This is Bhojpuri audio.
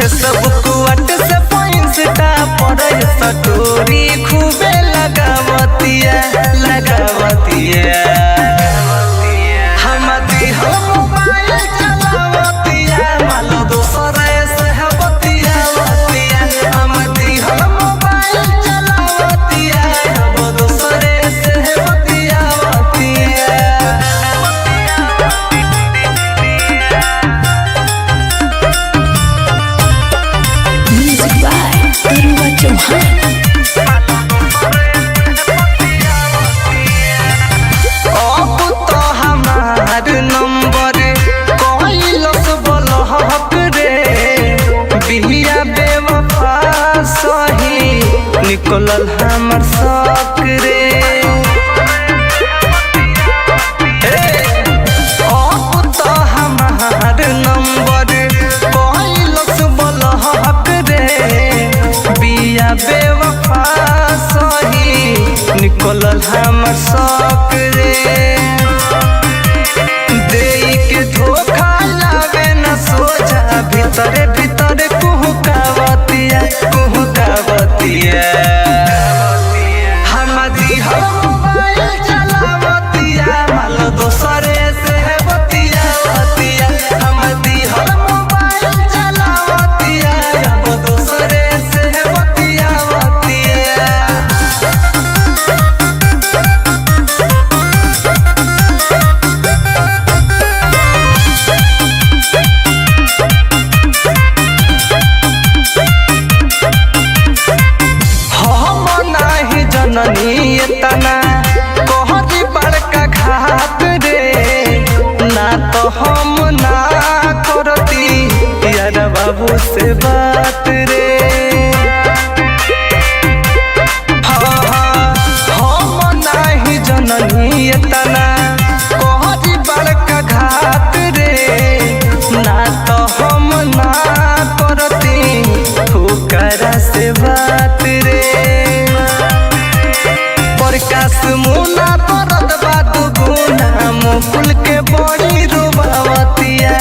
फेसबुक व्हाट्सएप इंस्टा पर स्टोरी खूबे लगावतिया हम मोबाइल चलावतिया माल दोसरे से बतियावतिया हम मोबाइल चलावतिया अब दोसरे से बतियावतिया। Music by Arwa Chauhan। Number कहलस बलहक रे बिहिया बेवफा सही निकलल हमर शौक रे। अब तो हमार नंबर कहलस बलहक रे बिहिया बेवफा सही निकलल हमर शौक रे। भीतरे भीतरे कुहुकावतिया हम मोबाइल चलावतिया माल दोसरे से बतियावतिया हम मोबाइल चलावतिया अब दोसरे से बतियावतिया। जननी तना कहरी बड़का घात रे ना तो हम ना करती यार बाबू से बात रे। हम नाही जननी तना कहरी बड़का घात रे ना तो हम ना करती ओकरा से बात रे। प्रकाश मुना परद बात गुना मुकुल के बड़ी रुबावतिया।